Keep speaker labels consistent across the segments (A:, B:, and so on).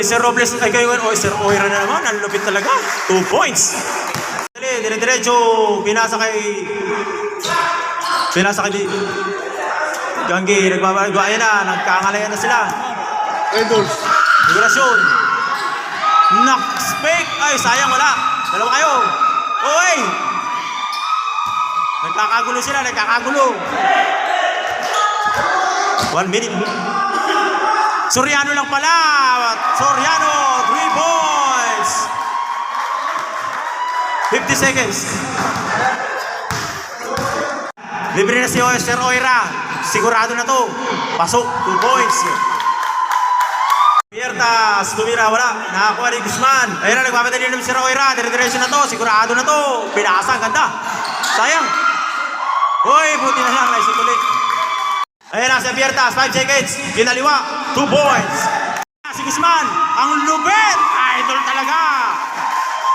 A: Sir Robles, ay kayo, Sir Oira na naman, ang lupit talaga. 2 points. Dire-diretso, pinasa kay Ganggi, nagbabago, ayan na, nagkangalayan na sila. Figurasyon. Knock-spake, ay sayang, wala. Dalawa kayo. Oy! Nagkakagulo sila, nagkakagulo. 1 minute. Soriano lang pala. Soriano, 3 points. 50 seconds. Libre na si Sir Oira. Sigurado na to. Pasok, 2 points. Piertas, tumira, wala. Nakakuha ni Guzman. Ayun na, nagmamadali naman si Sir Oira. Dire-diretso na to. Sigurado na to. Pinasa, ganda. Sayang. Uy, buti na lang. Nice tuloy. Ayun na, si Piertas. 5 seconds. Kinaliwa. 2 points. Si Guzman. Ang lupit. Idol talaga.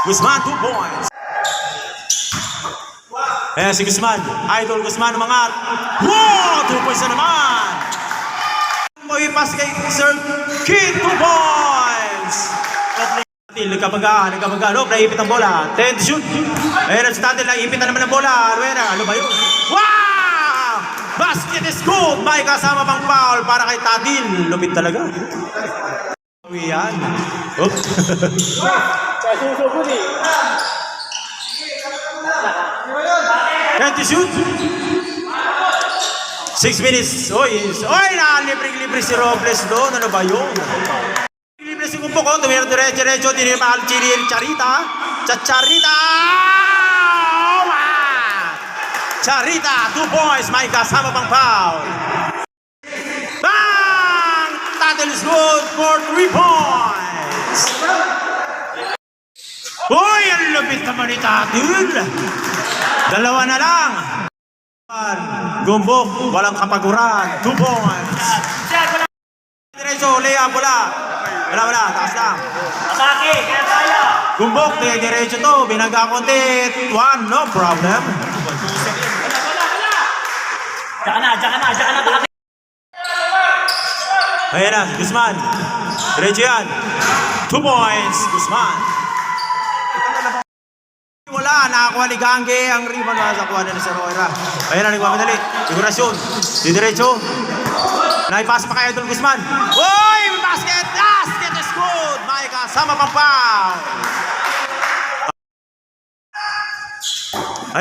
A: Guzman, 2 points. Eh, si Guzman. Idol Guzman umangat. Wow! 2 points na naman. May pass kay Sir Kid. 2 points. Nagkabaga. No, naipit ang bola. 10 to shoot. Ayun, si Tatil. Naipit na naman ang bola. Ano ba yun? Wow! Basket is good. May kasama pang foul para kay Tatil. Lupit talaga. Yan. Oops. Can to shoot. 6 minutes. Oy, libre si Robles doon. Ano ba yun? Libre si Kumpo ko. Tumira diretso. Tinimahal Charita. Charita, 2 points. May kasama pang foul. Bang! Tatil is good for 3 points. Uy, ang lupit naman ni Tatil. Dalawa na lang. Gumbok, walang kapaguran. 2 points. Diretso, layup, wala. Taas lang.
B: Atake, kaya tayo.
A: Gumbok, diretso to. Binangga konti. 1, no problem.
B: Diyan ka na, atake.
A: Ayan na, Guzman. Diretso yan. 2 points, Guzman. Wala, nakakuha ni Gangge ang rebound na sa kuha na Sir Oira. Ayan na, nagmamadali. Figurasyon. Diretso. Naipasa pa kay Idol Guzman. Uy! Basket! Basket is good! May kasama pang foul.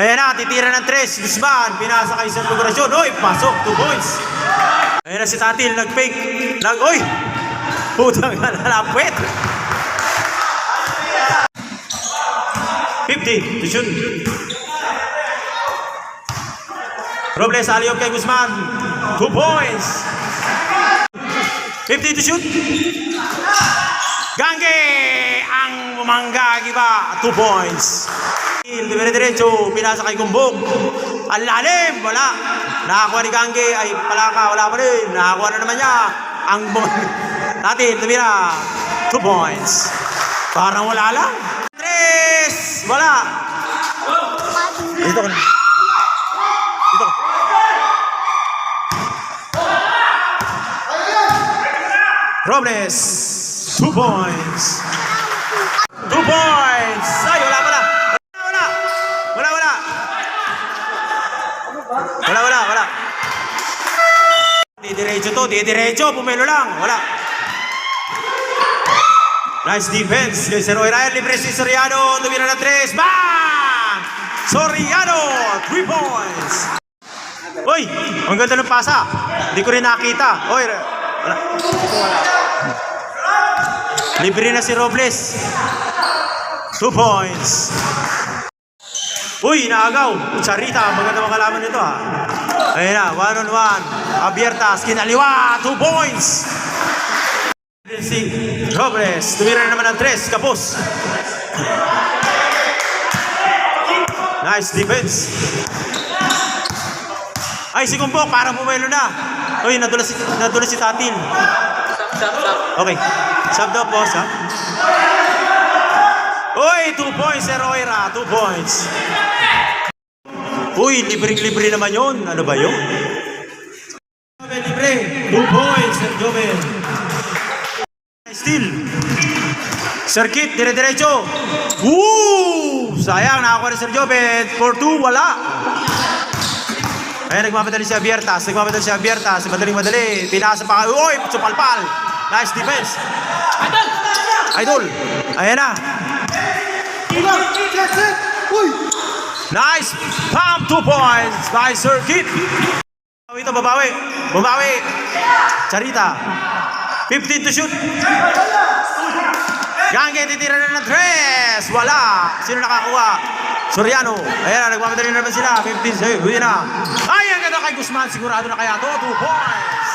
A: Ayan na, titira ng 3. Guzman, pinasa kay Sir Figurasyon. Uy! Pasok, 2 points. Ayan na si Tatil, nag-fake. Uy! Putang nalapwet. 50 to shoot. Robles, aliyop kay Guzman. 2 points. 50 to shoot. Gangge ang umangga, giba. 2 points. Diretso, pinasa kay Gumbok. Ang lalim, wala. Nakakuha ni Gangge, ay palaka, wala pa rin. Nakakuha na naman niya. Ang natin, tumira. 2 points. Parang wala lang. Wala. Dito ka na. Robles. 2 points. 2 points. Ay, wala pala. Wala. Didiretso. Pumelo lang. Wala. Nice defense kay Sir Oira. Libre si Soriano. Tumira na 3. Bang! Soriano! 3 points. Uy! Ang ganda ng pasa. Hindi ko rin nakita. Uy! Wala. Libre na si Robles. 2 points. Uy! Naagaw. Charita. Maganda makalaman nito ha. Ayun na. 1-on-1. Abiertas. Kinaliwa. 2 points. Si Robles, tumira na naman ng 3, kapos. Nice defense. Ay, si Kumbok, parang bumelo na. Uy, nadula si Tatil. Okay, sub daw po, ha? Uy, 2 points, Sir Oira, 2 points. Uy, libre naman yun. Ano ba yun? Libre, 2 points, Sir Joven. Still, Circuit, dire-diretso. Woo! Sayang, nakakuha ni Sir Jobet. For 2, wala. Ayan, nagmamadali si Abiertas. Madaling-madali. Pinasa pa. Uy, supalpal. Nice defense. Idol. Ayan na. Nice pump, 2 points by Circuit. Babawi. Charita. 15 to shoot. Gangge, titira na ng tres. Wala. Sino nakakuha? Soriano. Ayan na, nagmamadali na naman sila. 15 sa'yo. Huwi na. Ay, ang ganda kay Guzman. Sigurado na kaya to. 2 points.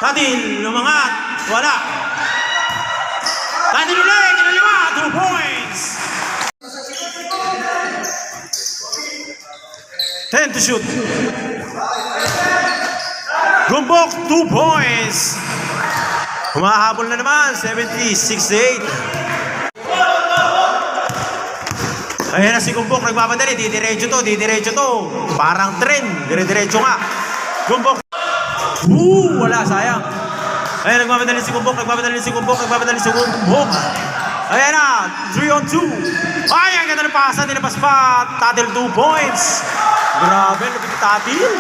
A: Tatil, lumangat. Wala. Tatil ulit. Kinaliwa. 2 points. 10 to shoot. Gumbok, 2 points. Humahabol na naman, 70-68. Ayan na si Gumbok, nagmamadali. Didiretso to. Parang tren. Dire-diretso nga. Gumbok. Wala, sayang. Ayan, nagmamadali si Gumbok. Ayan na, 3-on-2. Ay, ang ganda ng pasa. Tinapas pa. Tatil, 2 points. Grabe, lapit ni Tatil.